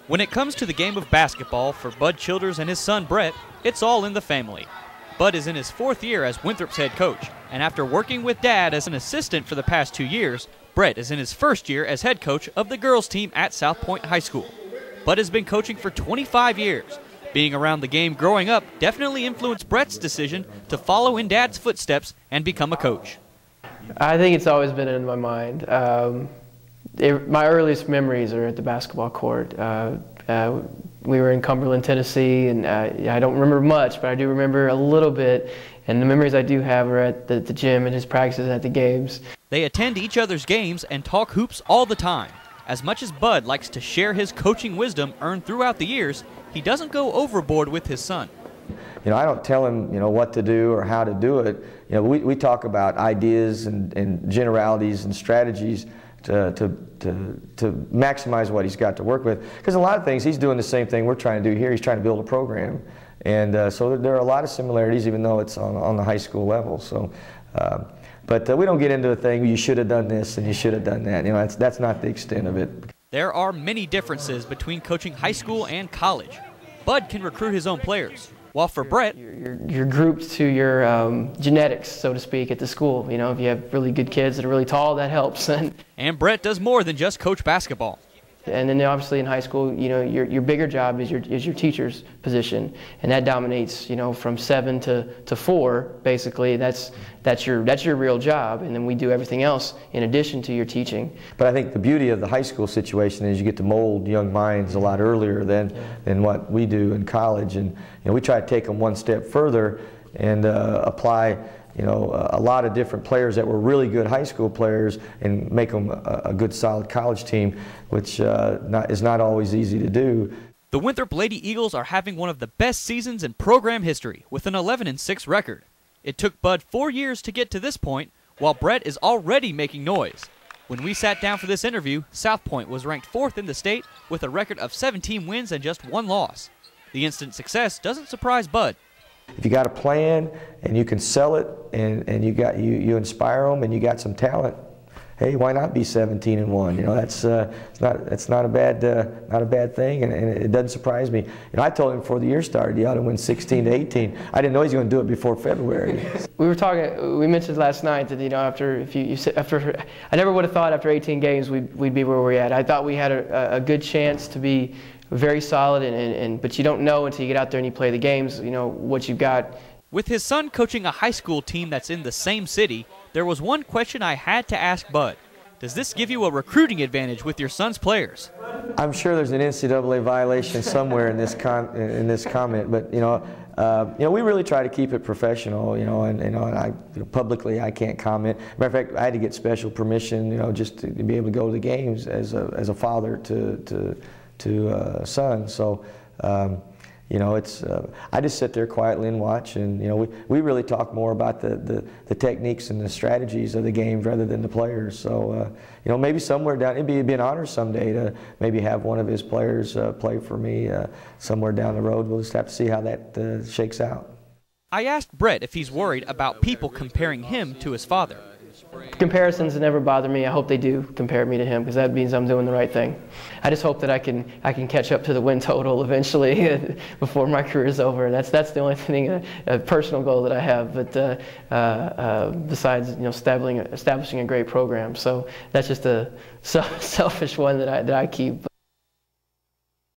When it comes to the game of basketball for Bud Childers and his son Brett, it's all in the family. Bud is in his 4th year as Winthrop's head coach, and after working with Dad as an assistant for the past 2 years, Brett is in his 1st year as head coach of the girls team at South Pointe High School. Bud has been coaching for 25 years. Being around the game growing up definitely influenced Brett's decision to follow in Dad's footsteps and become a coach. I think it's always been in my mind. My earliest memories are at the basketball court. We were in Cumberland, Tennessee, and I don't remember much, but I do remember a little bit. And the memories I do have are at the gym and his practices at the games. They attend each other's games and talk hoops all the time. As much as Bud likes to share his coaching wisdom earned throughout the years, he doesn't go overboard with his son. You know, I don't tell him, what to do or how to do it. We talk about ideas and generalities and strategies to maximize what he's got to work with. Because a lot of things, he's doing the same thing we're trying to do here. He's trying to build a program. And so there are a lot of similarities, even though it's on the high school level. So, but we don't get into a thing, you should have done this and you should have done that. That's not the extent of it. There are many differences between coaching high school and college. Bud can recruit his own players, while for Brett, you're grouped to your genetics, so to speak, at the school. If you have really good kids that are really tall, that helps. And Brett does more than just coach basketball. And then obviously in high school, your bigger job is your teacher's position, and that dominates, from 7 to 4, basically. That's your real job, and then we do everything else in addition to your teaching. But I think the beauty of the high school situation is you get to mold young minds a lot earlier than what we do in college, and we try to take them one step further and apply a lot of different players that were really good high school players and make them a good solid college team, which is not always easy to do. The Winthrop Lady Eagles are having one of the best seasons in program history with an 11-6 record. It took Bud 4 years to get to this point, while Brett is already making noise. When we sat down for this interview, South Pointe was ranked 4th in the state with a record of 17 wins and just 1 loss. The instant success doesn't surprise Bud. If you got a plan and you can sell it and you inspire them and you got some talent, hey, why not be 17-1? That's not a bad thing, and it doesn't surprise me. I told him before the year started, you ought to win 16-18. I didn't know he was going to do it before February. We mentioned last night that after I never would have thought after 18 games we'd be where we're at. I thought we had a good chance to be very solid, but you don't know until you get out there and you play the games, what you've got. With his son coaching a high school team that's in the same city, there was one question I had to ask Bud. Does this give you a recruiting advantage with your son's players? I'm sure there's an NCAA violation somewhere in this comment, but we really try to keep it professional, and publicly I can't comment. Matter of fact, I had to get special permission, just to be able to go to the games as a father to a son. So I just sit there quietly and watch, and we really talk more about the techniques and the strategies of the games rather than the players. So maybe somewhere down, it'd be an honor someday to maybe have one of his players play for me somewhere down the road. We'll just have to see how that shakes out. I asked Brett if he's worried about people comparing him to his father. Comparisons never bother me. I hope they do compare me to him, because that means I'm doing the right thing. I just hope that I can catch up to the win total eventually before my career is over. That's the only thing, a personal goal that I have. But besides establishing a great program, so that's just a selfish one that I keep.